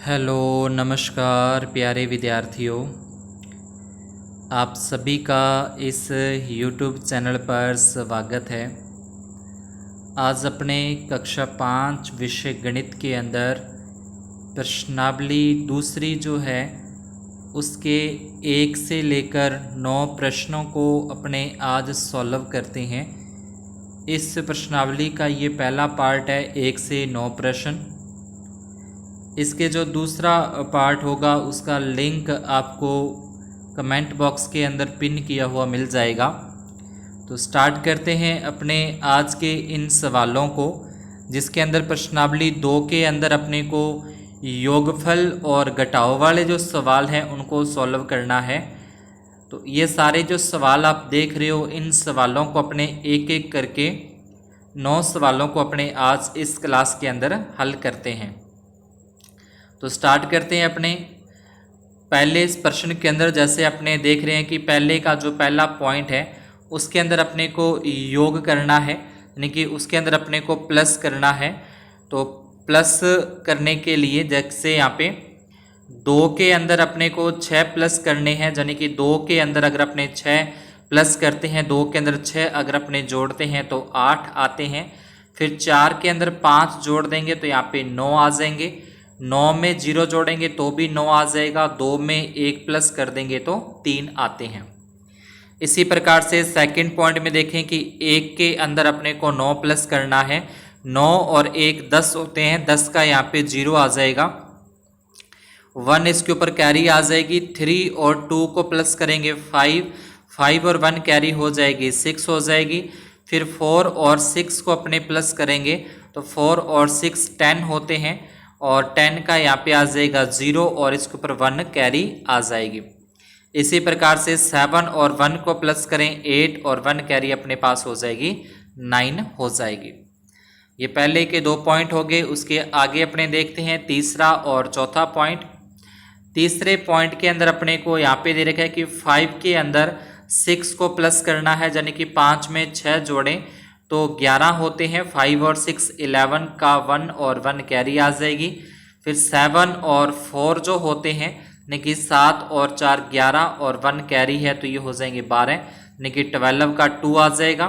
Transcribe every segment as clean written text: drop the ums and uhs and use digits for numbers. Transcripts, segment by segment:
Hello नमस्कार प्यारे विद्यार्थियों, आप सभी का इस YouTube चैनल पर स्वागत है। आज अपने कक्षा 5 विषय गणित के अंदर प्रश्नावली दूसरी जो है उसके 1 से लेकर 9 प्रश्नों को अपने आज सॉल्व करते हैं। इस प्रश्नावली का ये पहला पार्ट है 1 से 9 प्रश्न। इसके जो दूसरा पार्ट होगा उसका लिंक आपको कमेंट बॉक्स के अंदर पिन किया हुआ मिल जाएगा। तो स्टार्ट करते हैं अपने आज के इन सवालों को, जिसके अंदर प्रश्नावली 2 के अंदर अपने को योगफल और घटाव वाले जो सवाल हैं उनको सॉल्व करना है। तो ये सारे जो सवाल आप देख रहे हो, इन सवालों को अपने एक एक करके 9 सवालों को अपने आज इस क्लास के अंदर हल करते हैं। तो स्टार्ट करते हैं अपने पहले इस प्रश्न के अंदर। जैसे अपने देख रहे हैं कि पहले का जो पहला पॉइंट है उसके अंदर अपने को योग करना है, यानी कि उसके अंदर अपने को प्लस करना है। तो प्लस करने के लिए जैसे यहाँ पे 2 के अंदर अपने को 6 प्लस करने हैं, यानी कि 2 के अंदर अगर अपने 6 प्लस करते हैं, 2 के अंदर 6 अगर अपने जोड़ते हैं तो 8 आते हैं। फिर 4 के अंदर 5 जोड़ देंगे तो यहाँ पे 9 आ जाएंगे। 9 में 0 जोड़ेंगे तो भी 9 आ जाएगा। 2 में 1 प्लस कर देंगे तो 3 आते हैं। इसी प्रकार से सेकंड पॉइंट में देखें कि 1 के अंदर अपने को 9 प्लस करना है। 9 और 1 10 होते हैं, 10 का यहाँ पे 0 आ जाएगा। 1 इसके ऊपर कैरी आ जाएगी। 3 और 2 को प्लस करेंगे 5 और 1 कैरी हो जाएगी 6 हो जाएगी। फिर 4 और 6 को अपने प्लस करेंगे तो 4 और 6 10 होते हैं, और 10 का यहाँ पे आ जाएगा 0 और इसके ऊपर 1 कैरी आ जाएगी। इसी प्रकार से 7 और 1 को प्लस करें 8 और 1 कैरी अपने पास हो जाएगी 9 हो जाएगी। ये पहले के 2 पॉइंट हो गए। उसके आगे अपने देखते हैं तीसरा और चौथा पॉइंट। तीसरे पॉइंट के अंदर अपने को यहाँ पे दे रखा है कि 5 के अंदर 6 को प्लस करना है, यानी कि 5 में 6 जोड़ें तो 11 होते हैं। 5 और 6 11 का 1 और 1 कैरी आ जाएगी। फिर 7 और 4 जो होते हैं, यानी कि 7 और 4 11 और 1 कैरी है तो ये हो जाएंगे 12, यानी कि 12 का 2 आ जाएगा।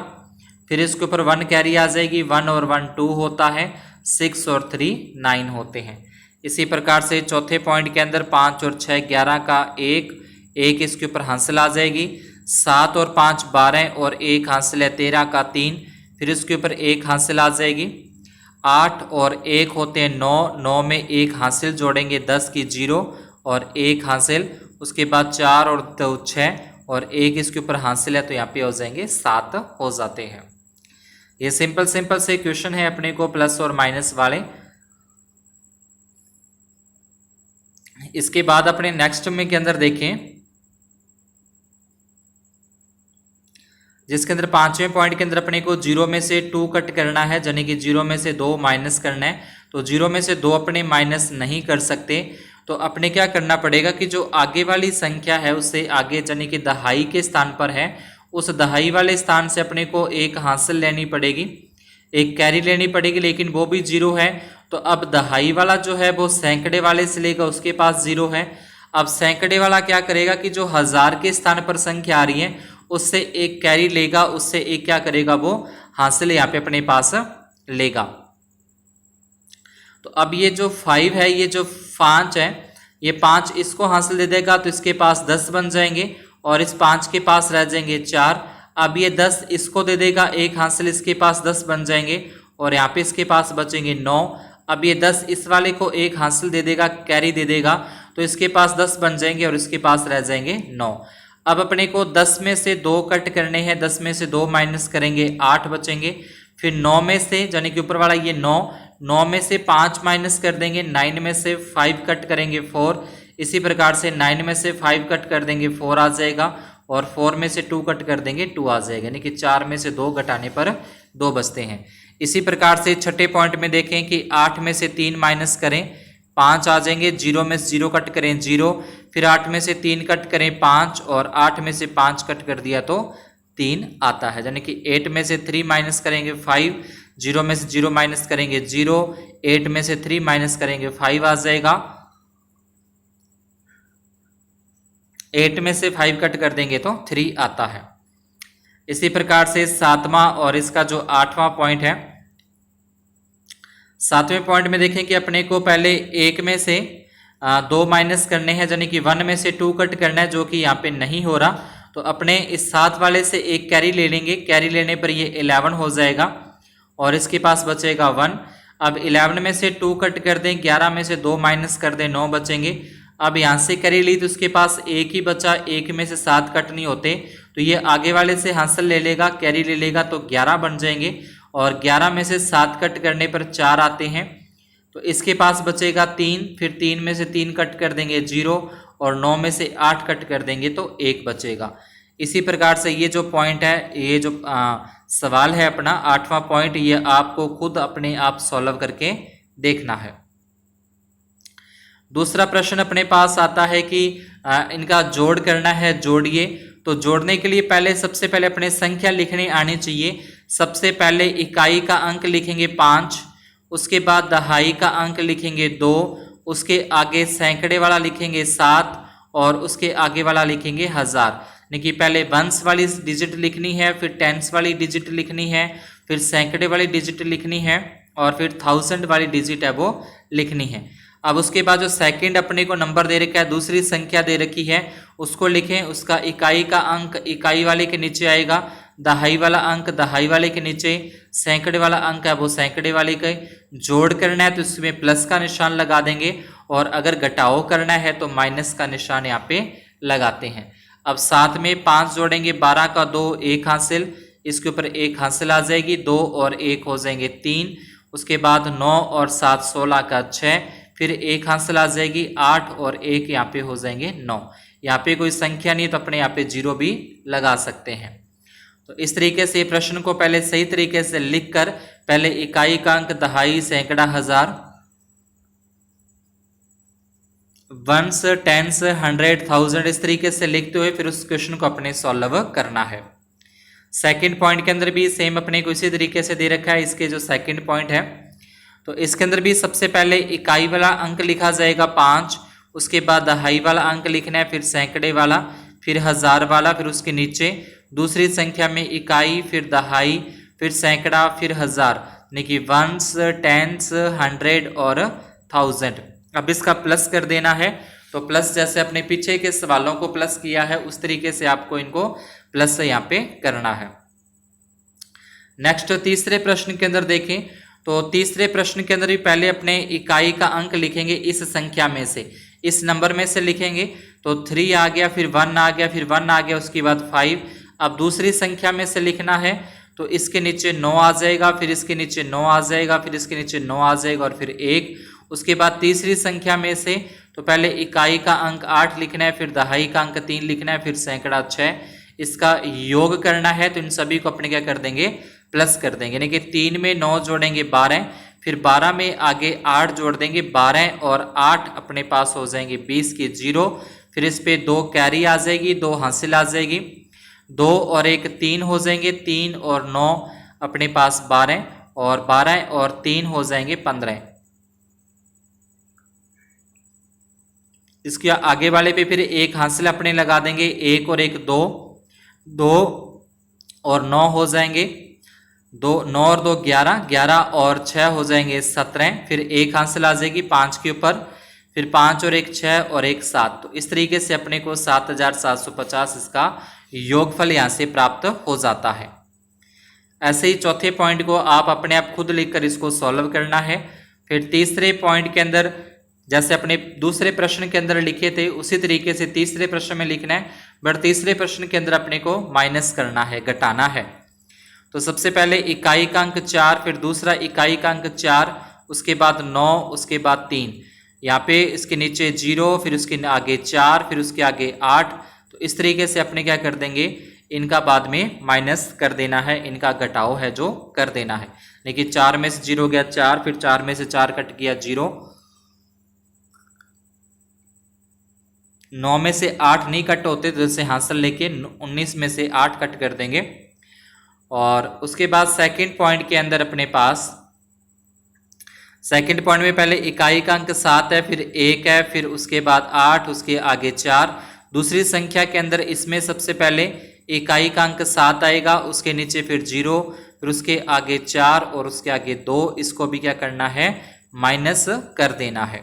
फिर इसके ऊपर 1 कैरी आ जाएगी। 1 और 1 2 होता है। 6 और 3 9 होते हैं। इसी प्रकार से चौथे पॉइंट के अंदर 5 और 6 11 का 1 इसके ऊपर हासिल आ जाएगी। 7 और 5 12 और 1 हासिल है 13 का 3, फिर इसके ऊपर 1 हासिल आ जाएगी। 8 और 1 होते हैं 9 में 1 हासिल जोड़ेंगे 10 की 0 और 1 हासिल। उसके बाद 4 और 2 6 और 1 इसके ऊपर हासिल है तो यहाँ पे हो जाएंगे 7 हो जाते हैं। ये सिंपल से क्वेश्चन है अपने को प्लस और माइनस वाले। इसके बाद अपने नेक्स्ट में के अंदर देखें, जिसके अंदर 5वें पॉइंट के अंदर अपने को 0 में से 2 कट करना है, यानी कि 0 में से 2 माइनस करना है। तो 0 में से 2 अपने माइनस नहीं कर सकते, तो अपने क्या करना पड़ेगा कि जो आगे वाली संख्या है उससे आगे, यानी कि दहाई के स्थान पर है, उस दहाई वाले स्थान से अपने को 1 हासिल लेनी पड़ेगी, 1 कैरी लेनी पड़ेगी, लेकिन वो भी 0 है। तो अब दहाई वाला जो है वो सैकड़े वाले से लेगा, उसके पास 0 है। अब सैकड़े वाला क्या करेगा कि जो 1000 के स्थान पर संख्या आ रही है उससे 1 कैरी लेगा, उससे 1 क्या करेगा वो हासिल यहाँ पे अपने पास लेगा। तो अब ये जो 5 है, ये जो 5 है, ये 5 इसको हासिल दे देगा तो इसके पास 10 बन जाएंगे और इस 5 के पास रह जाएंगे 4। अब ये 10 इसको दे देगा 1 हासिल, इसके पास 10 बन जाएंगे और यहाँ पे इसके पास बचेंगे 9। अब ये 10 इस वाले को 1 हासिल दे देगा, कैरी दे देगा, तो इसके पास 10 बन जाएंगे और इसके पास रह जाएंगे 9। अब अपने को 10 में से 2 कट करने हैं, 10 में से 2 माइनस करेंगे 8 बचेंगे। फिर 9 में से, यानी कि ऊपर वाला ये 9 में से 5 माइनस कर देंगे, 9 में से 5 कट करेंगे 4। इसी प्रकार से 9 में से 5 कट कर देंगे 4 आ जाएगा, और 4 में से 2 कट कर देंगे 2 आ जाएगा, यानी कि 4 में से 2 घटाने पर 2 बचते हैं। इसी प्रकार से छठे पॉइंट में देखें कि 8 में से 3 माइनस करें 5 आ जाएंगे। 0 में से 0 कट करें 0, फिर 8 में से 3 कट करें 5 और 8 में से 5 कट कर दिया तो 3 आता है, यानी कि 8 में से 3 माइनस करेंगे 5, 0 में से 0 माइनस करेंगे 0, 8 में से 3 माइनस करेंगे 5 आ जाएगा। 8 में से 5 कट कर देंगे तो 3 आता है। इसी प्रकार से 7वां और इसका जो 8वां पॉइंट है, 7वें पॉइंट में देखें कि अपने को पहले 1 में से 2 माइनस करने हैं, यानी कि 1 में से 2 कट करना है, जो कि यहाँ पे नहीं हो रहा। तो अपने इस 7 वाले से एक कैरी ले लेंगे, कैरी लेने पर ये 11 हो जाएगा और इसके पास बचेगा 1। अब 11 में से 2 कट कर दें, 11 में से 2 माइनस कर दें, 9 बचेंगे। अब यहाँ से कैरी ली तो उसके पास 1 ही बचा, 1 में से 7 कट नहीं होते तो ये आगे वाले से हासिल ले लेगा, कैरी ले लेगा तो 11 बन जाएंगे और 11 में से 7 कट करने पर 4 आते हैं। तो इसके पास बचेगा 3, फिर 3 में से 3 कट कर देंगे 0 और 9 में से 8 कट कर देंगे तो 1 बचेगा। इसी प्रकार से ये जो पॉइंट है, ये जो सवाल है अपना 8वां पॉइंट, ये आपको खुद अपने आप सॉल्व करके देखना है। दूसरा प्रश्न अपने पास आता है कि इनका जोड़ करना है, जोड़िए। तो जोड़ने के लिए पहले सबसे पहले अपने संख्या लिखनी आनी चाहिए। सबसे पहले इकाई का अंक लिखेंगे 5, उसके बाद दहाई का अंक लिखेंगे 2, उसके आगे सैकड़े वाला लिखेंगे 7 और उसके आगे वाला लिखेंगे 1000। यानी कि पहले वंस वाली डिजिट लिखनी है, फिर टेंस वाली डिजिट लिखनी है, फिर सैकड़े वाली डिजिट लिखनी है और फिर 1000 वाली डिजिट है वो लिखनी है। अब उसके बाद जो सेकंड अपने को नंबर दे रखा है, दूसरी संख्या दे रखी है, उसको लिखें। उसका इकाई का अंक इकाई वाले के नीचे आएगा, दहाई वाला अंक दहाई वाले के नीचे, सैकड़े वाला अंक है वो सैकड़े वाले के। जोड़ करना है तो इसमें प्लस का निशान लगा देंगे और अगर घटाओ करना है तो माइनस का निशान यहाँ पे लगाते हैं। अब साथ में 5 जोड़ेंगे, 12 का 2 1 हासिल, इसके ऊपर 1 हासिल आ जाएगी, 2 और 1 हो जाएंगे 3। उसके बाद 9 और 7 16 का 6, फिर 1 हासिल आ जाएगी, 8 और 1 यहाँ पे हो जाएंगे 9। यहाँ पे कोई संख्या नहीं तो अपने यहाँ पे 0 भी लगा सकते हैं। तो इस तरीके से प्रश्न को पहले सही तरीके से लिखकर पहले इकाई का अंक दहाई सैकड़ा हजार, वंस टेंस हंड्रेड थाउजेंड इस तरीके से लिखते हुए फिर उस क्वेश्चन को अपने सॉल्व करना है। सेकंड पॉइंट के अंदर भी सेम अपने को इसी तरीके से दे रखा है। इसके जो सेकंड पॉइंट है तो इसके अंदर भी सबसे पहले इकाई वाला अंक लिखा जाएगा 5, उसके बाद दहाई वाला अंक लिखना है, फिर सैकड़े वाला, फिर हजार वाला, फिर उसके नीचे दूसरी संख्या में इकाई, फिर दहाई, फिर सैकड़ा, फिर हजार, यानी कि वंस टेंस हंड्रेड और 1000। अब इसका प्लस कर देना है तो प्लस जैसे अपने पीछे के सवालों को प्लस किया है उस तरीके से आपको इनको प्लस यहाँ पे करना है। नेक्स्ट तीसरे प्रश्न के अंदर देखें तो तीसरे प्रश्न के अंदर भी पहले अपने इकाई का अंक लिखेंगे इस संख्या में से, इस नंबर में से लिखेंगे। तो 3 आ गया, फिर 1 आ गया, फिर 1 आ गया, उसके बाद 5। अब दूसरी संख्या में से लिखना है तो इसके नीचे 9 आ जाएगा, फिर इसके नीचे 9 आ जाएगा, फिर इसके नीचे 9 आ जाएगा और फिर 1। उसके बाद तीसरी संख्या में से तो पहले इकाई का अंक 8 लिखना है, फिर दहाई का अंक 3 लिखना है, फिर सैकड़ा 6। इसका योग करना है तो इन सभी को अपने क्या कर देंगे, प्लस कर देंगे। यानी कि 3 में 9 जोड़ेंगे 12, फिर 12 में आगे 8 जोड़ देंगे, 12 और 8 अपने पास हो जाएंगे 20 की 0। फिर इस पे 2 कैरी आ जाएगी, 2 हासिल आ जाएगी, 2 और 1 3 हो जाएंगे, 3 और 9 अपने पास 12 और 12 और 3 हो जाएंगे 15। इसके आगे वाले पे फिर 1 हासिल अपने लगा देंगे, 1 और 1 2, 2 और 9 हो जाएंगे, 2 9 और 2 11, 11 और 6 हो जाएंगे 17। फिर 1 हासिल आ जाएगी 5 के ऊपर, फिर 5 और 1 6 और 1 7। तो इस तरीके से अपने को 7750 इसका योगफल यहाँ से प्राप्त हो जाता है। ऐसे ही चौथे पॉइंट को आप अपने आप खुद लिखकर इसको सॉल्व करना है। फिर तीसरे पॉइंट के अंदर जैसे अपने दूसरे प्रश्न के अंदर लिखे थे उसी तरीके से तीसरे प्रश्न में लिखना है, बट तीसरे प्रश्न के अंदर अपने को माइनस करना है, घटाना है। तो सबसे पहले इकाई का अंक 4, फिर दूसरा इकाई का अंक 4, उसके बाद 9, उसके बाद 3। यहाँ पे इसके नीचे 0, फिर उसके आगे 4, फिर उसके आगे 8। तो इस तरीके से अपने क्या कर देंगे, इनका बाद में माइनस कर देना है, इनका घटाव है जो कर देना है। लेकिन 4 में से 0 गया 4, फिर 4 में से 4 कट गया 0, 9 में से 8 नहीं कट होते तो जैसे हासिल लेके 19 में से 8 कट कर देंगे। और उसके बाद सेकंड पॉइंट के अंदर अपने पास सेकंड पॉइंट में पहले इकाई का अंक 7 है, फिर 1 है, फिर उसके बाद 8, उसके आगे 4, दूसरी संख्या के अंदर इसमें सबसे पहले इकाई का अंक 7 आएगा, उसके नीचे फिर 0, फिर उसके आगे 4 और उसके आगे 2, इसको भी क्या करना है, माइनस कर देना है।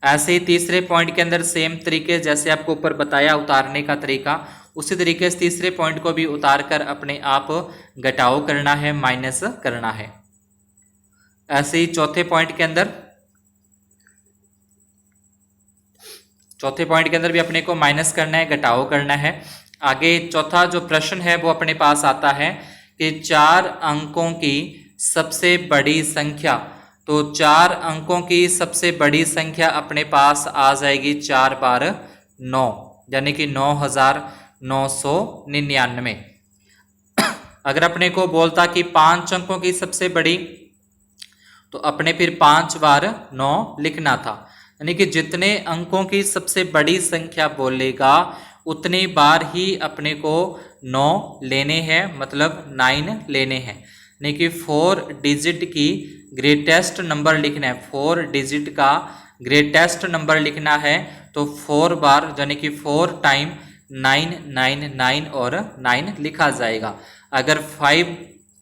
ऐसे ही तीसरे पॉइंट के अंदर सेम तरीके जैसे आपको ऊपर बताया उतारने का तरीका, उसी तरीके से तीसरे पॉइंट को भी उतार कर अपने आप घटाव करना है, माइनस करना है। ऐसे ही चौथे पॉइंट के अंदर भी अपने को माइनस करना है, घटाव करना है। आगे चौथा जो प्रश्न है वो अपने पास आता है कि 4 अंकों की सबसे बड़ी संख्या, तो 4 अंकों की सबसे बड़ी संख्या अपने पास आ जाएगी 4 बार 9, यानी कि 9999। अगर अपने को बोलता कि 5 अंकों की सबसे बड़ी, तो अपने फिर 5 बार 9 लिखना था, यानी कि जितने अंकों की सबसे बड़ी संख्या बोलेगा उतनी बार ही अपने को 9 लेने हैं, मतलब 9 लेने हैं, यानी कि 4 डिजिट की ग्रेटेस्ट नंबर लिखना है, 4 डिजिट का ग्रेटेस्ट नंबर लिखना है। तो 4 बार यानी कि 4 टाइम 999 और 9 लिखा जाएगा। अगर 5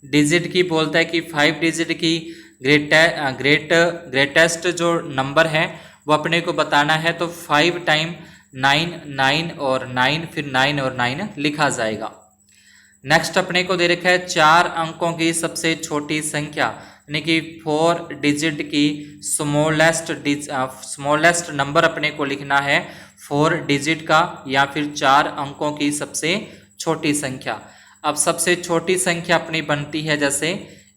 डिजिट की बोलता है कि 5 डिजिट की ग्रेटेस्ट जो नंबर है वो अपने को बताना है, तो 5 टाइम 9 9 और 9, फिर 9 और 9 लिखा जाएगा। नेक्स्ट अपने को दे रखा है 4 अंकों की सबसे छोटी संख्या, यानी कि 4 डिजिट की स्मॉलेस्ट नंबर अपने को लिखना है 4 डिजिट का, या फिर 4 अंकों की सबसे छोटी संख्या। अब सबसे छोटी संख्या अपनी बनती है जैसे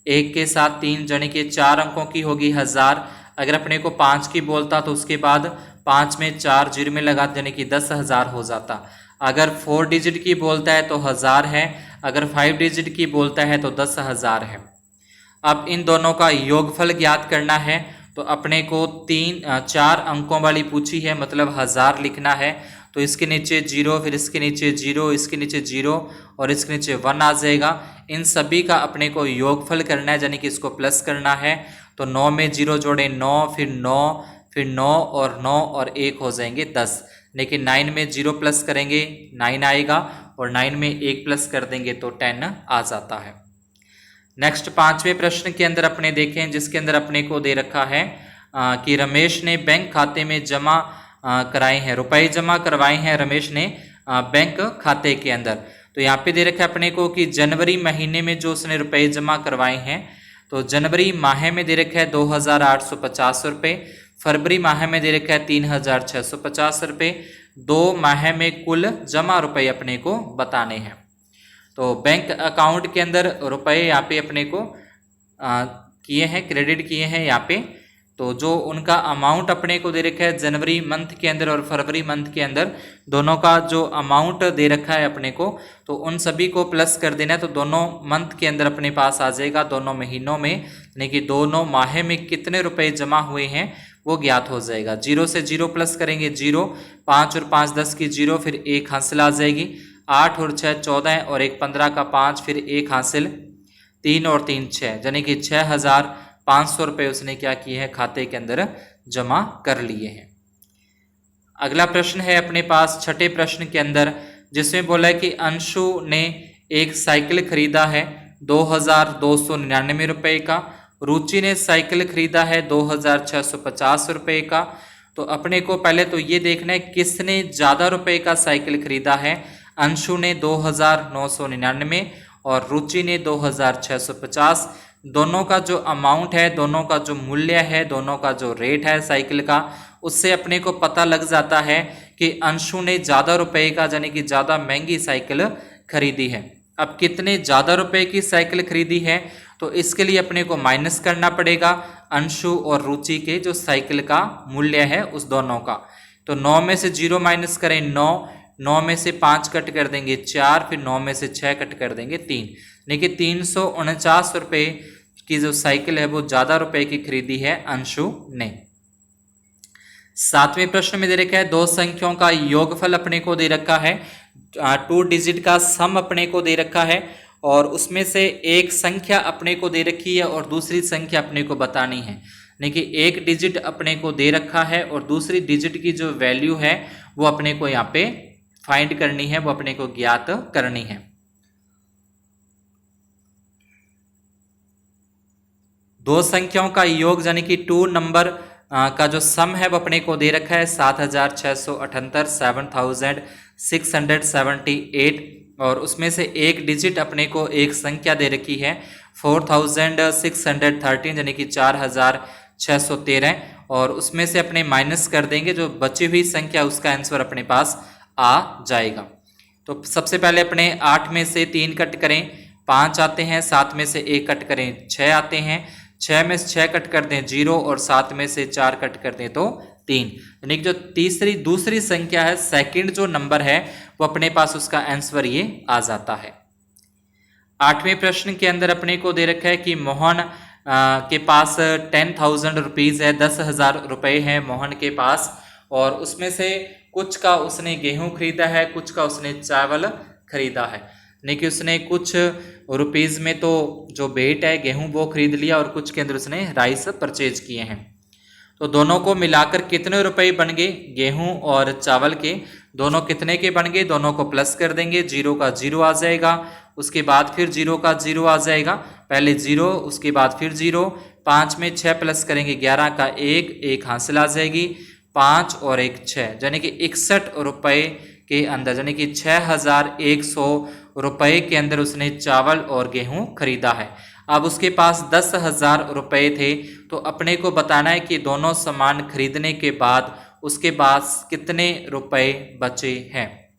1 के साथ 3, यानी कि 4 अंकों की होगी 1000। अगर अपने को 5 की बोलता तो उसके बाद 5 में 4 जीरो में लगा, यानी कि 10,000 हो जाता। अगर 4 डिजिट की बोलता है तो 1000 है, अगर 5 डिजिट की बोलता है तो 10,000 है। अब इन दोनों का योगफल ज्ञात करना है, तो अपने को 4 अंकों वाली पूछी है, मतलब 1000 लिखना है, तो इसके नीचे 0, फिर इसके नीचे 0, इसके नीचे 0 और इसके नीचे 1 आ जाएगा। इन सभी का अपने को योगफल करना है, यानी कि इसको प्लस करना है। तो 9 में 0 जोड़े 9, फिर 9, फिर 9 और 9 और 1 हो जाएंगे 10, लेकिन 9 में 0 प्लस करेंगे 9 आएगा, और 9 में 1 प्लस कर देंगे तो 10 आ जाता है। नेक्स्ट 5वें प्रश्न के अंदर अपने देखें, जिसके अंदर अपने को दे रखा है कि रमेश ने बैंक खाते में जमा कराए हैं, रुपए जमा करवाए हैं रमेश ने बैंक खाते के अंदर। तो यहाँ पे दे रखा है अपने को कि जनवरी महीने में जो उसने रुपए जमा करवाए हैं, तो जनवरी माह में दे रखा है 2850 रुपये, फरवरी माह में दे रखा है 3650 रुपये, 2 माह में कुल जमा रुपए अपने को बताने हैं। तो बैंक अकाउंट के अंदर रुपए यहाँ पे अपने को किए हैं, क्रेडिट किए हैं यहाँ पे। तो जो उनका अमाउंट अपने को दे रखा है जनवरी मंथ के अंदर और फरवरी मंथ के अंदर, दोनों का जो अमाउंट दे रखा है अपने को, तो उन सभी को प्लस कर देना है। तो दोनों मंथ के अंदर अपने पास आ जाएगा, दोनों महीनों में, यानी कि दोनों माह में कितने रुपए जमा हुए हैं वो ज्ञात हो जाएगा। 0 से 0 प्लस करेंगे 0, 5 और 5 10 की 0, फिर 1 हासिल आ जाएगी, 8 और 6 14 और 1 15 का 5, फिर 1 हासिल, 3 और 3 6, यानी कि 6500 रुपये उसने क्या किए हैं, खाते के अंदर जमा कर लिए हैं। अगला प्रश्न है अपने पास 6ठे प्रश्न के अंदर, जिसमें बोला है कि अंशु ने एक साइकिल खरीदा है 2299 रुपये का, रुचि ने साइकिल खरीदा है 2650 रुपये का। तो अपने को पहले तो ये देखना है किसने ज़्यादा रुपए का साइकिल खरीदा है। अंशु ने 2999 और रुचि ने 2650। दोनों का जो अमाउंट है, दोनों का जो मूल्य है, दोनों का जो रेट है साइकिल का, उससे अपने को पता लग जाता है कि अंशु ने ज़्यादा रुपए का, यानी कि ज़्यादा महंगी साइकिल खरीदी है। अब कितने ज़्यादा रुपए की साइकिल खरीदी है, तो इसके लिए अपने को माइनस करना पड़ेगा अंशु और रुचि के जो साइकिल का मूल्य है उस दोनों का। तो 9 में से 0 माइनस करें 9, 9 में से 5 कट कर देंगे 4, फिर 9 में से 6 कट कर देंगे 3, लेकिन 349 रुपये की जो साइकिल है वो ज़्यादा रुपए की खरीदी है अंशु ने। 7वें प्रश्न में दे रखा है 2 संख्याओं का योगफल अपने को दे रखा है, 2 डिजिट का सम अपने को दे रखा है, और उसमें से एक संख्या अपने को दे रखी है और दूसरी संख्या अपने को बतानी है। यानी कि एक डिजिट अपने को दे रखा है और दूसरी डिजिट की जो वैल्यू है वो अपने को यहाँ पे फाइंड करनी है, वो अपने को ज्ञात करनी है। दो संख्याओं का योग यानी कि 2 नंबर का जो सम है वो अपने को दे रखा है 7678, 7678, और उसमें से एक डिजिट अपने को एक संख्या दे रखी है 4613 यानी कि 4613, और उसमें से अपने माइनस कर देंगे जो बची हुई संख्या, उसका आंसर अपने पास आ जाएगा। तो सबसे पहले अपने 8 में से 3 कट करें, 5 आते हैं, 7 में से 1 कट करें, 6 आते हैं, 6 में से 6 कट कर दें 0, और 7 में से 4 कट कर दें तो 3, यानी कि जो दूसरी संख्या है, सेकंड जो नंबर है वो अपने पास उसका आंसर ये आ जाता है। 8वें प्रश्न के अंदर अपने को दे रखा है कि मोहन के पास 10,000 रुपीज़ है, 10,000 रुपये है मोहन के पास, और उसमें से कुछ का उसने गेहूं खरीदा है, कुछ का उसने चावल खरीदा है। यानी कि उसने कुछ रुपीज़ में तो जो वेट है गेहूं वो खरीद लिया, और कुछ के अंदर उसने राइस परचेज किए हैं। तो दोनों को मिलाकर कितने रुपए बन गए, गेहूं और चावल के दोनों कितने के बन गए, दोनों को प्लस कर देंगे, 0 का 0 आ जाएगा, उसके बाद फिर 0 का 0 आ जाएगा, पहले 0 उसके बाद फिर 0, 5 में 6 प्लस करेंगे 11 का 1 हासिल आ जाएगी, 5 और 1 6, यानी कि 61 रुपये के अंदर, यानी कि 6100 रुपये के अंदर उसने चावल और गेहूं खरीदा है। अब उसके पास 10,000 रुपये थे, तो अपने को बताना है कि दोनों सामान खरीदने के बाद उसके पास कितने रुपए बचे हैं।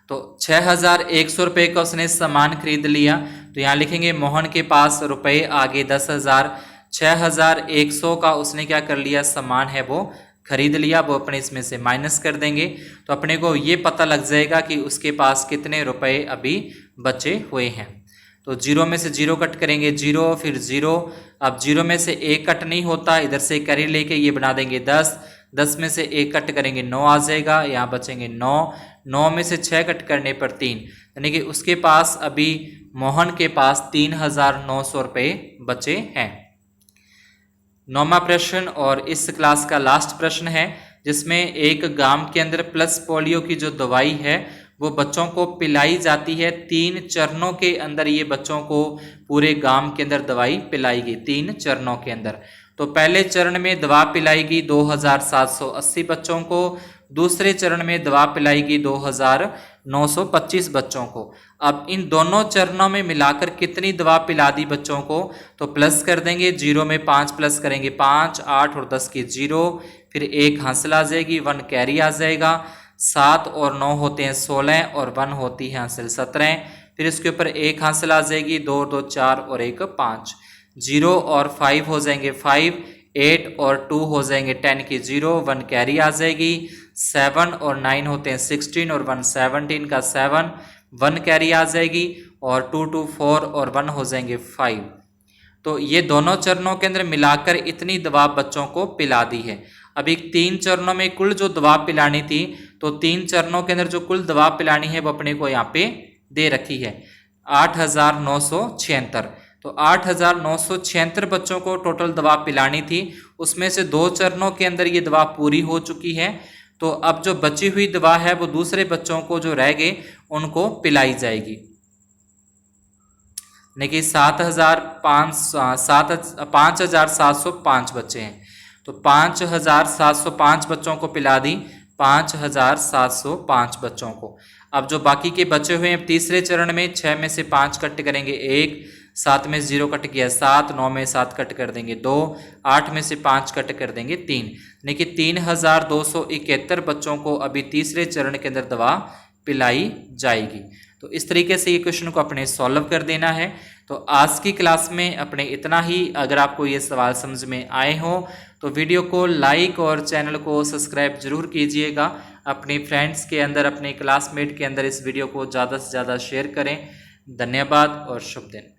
तो 6100 रुपये का उसने सामान खरीद लिया, तो यहाँ लिखेंगे मोहन के पास रुपए आगे 10,000, 6100 का उसने क्या कर लिया, सामान है वो खरीद लिया, वो अपने इसमें से माइनस कर देंगे, तो अपने को ये पता लग जाएगा कि उसके पास कितने रुपए अभी बचे हुए हैं। तो 0 में से 0 कट करेंगे 0, फिर 0, अब 0 में से 1 कट नहीं होता, इधर से कैरी लेके ये बना देंगे 10, 10 में से 1 कट करेंगे 9 आ जाएगा, यहाँ बचेंगे 9, 9 में से 6 कट करने पर 3, यानी कि उसके पास अभी मोहन के पास 3,900 रुपये बचे हैं। 9वां प्रश्न और इस क्लास का लास्ट प्रश्न है, जिसमें एक गांव के अंदर प्लस पोलियो की जो दवाई है वो बच्चों को पिलाई जाती है। 3 चरणों के अंदर ये बच्चों को पूरे गांव के अंदर दवाई पिलाएगी, 3 चरणों के अंदर। तो पहले चरण में दवा पिलाएगी 2,780 बच्चों को, दूसरे चरण में दवा पिलाएगी 2,925 बच्चों को। अब इन दोनों चरणों में मिलाकर कितनी दवा पिला दी बच्चों को, तो प्लस कर देंगे, 0 में 5 प्लस करेंगे 5, 8 और 10 की 0, फिर 1 हासिल आ जाएगी, 1 कैरी आ जाएगा, 7 और 9 होते हैं 16, और 1 होती है हासिल 17, फिर इसके ऊपर 1 हासिल आ जाएगी, 2 2 4 और 1 5, 0 और 5 हो जाएंगे 5, 8 और 2 हो जाएंगे 10 की 0, 1 कैरी आ जाएगी, 7 और 9 होते हैं 16, और 1 17 का 7, 1 कैरी आ जाएगी, और 2 2 4 और 1 हो जाएंगे 5। तो ये दोनों चरणों के अंदर मिलाकर इतनी दवा बच्चों को पिला दी है। अभी 3 चरणों में कुल जो दवा पिलानी थी, तो 3 चरणों के अंदर जो कुल दवा पिलानी है वो अपने को यहाँ पे दे रखी है 8,976। तो 8,976 बच्चों को टोटल दवा पिलानी थी, उसमें से 2 चरणों के अंदर ये दवा पूरी हो चुकी है। तो अब जो बची हुई दवा है वो दूसरे बच्चों को जो रह गए उनको पिलाई जाएगी। यानी कि 5,705 बच्चे हैं, तो 5,705 बच्चों को पिला दी, 5,705 बच्चों को। अब जो बाकी के बचे हुए हैं तीसरे चरण में 6 में से 5 कट करेंगे 1, 7 में 0 कट गया 7, 9 में 7 कट कर देंगे 2, 8 में से 5 कट कर देंगे 3, यानी कि 3,271 बच्चों को अभी तीसरे चरण के अंदर दवा पिलाई जाएगी। तो इस तरीके से ये क्वेश्चन को अपने सॉल्व कर देना है। तो आज की क्लास में अपने इतना ही। अगर आपको ये सवाल समझ में आए हो तो वीडियो को लाइक और चैनल को सब्सक्राइब जरूर कीजिएगा। अपने फ्रेंड्स के अंदर, अपने क्लासमेट के अंदर इस वीडियो को ज़्यादा से ज़्यादा शेयर करें। धन्यवाद और शुभ दिन।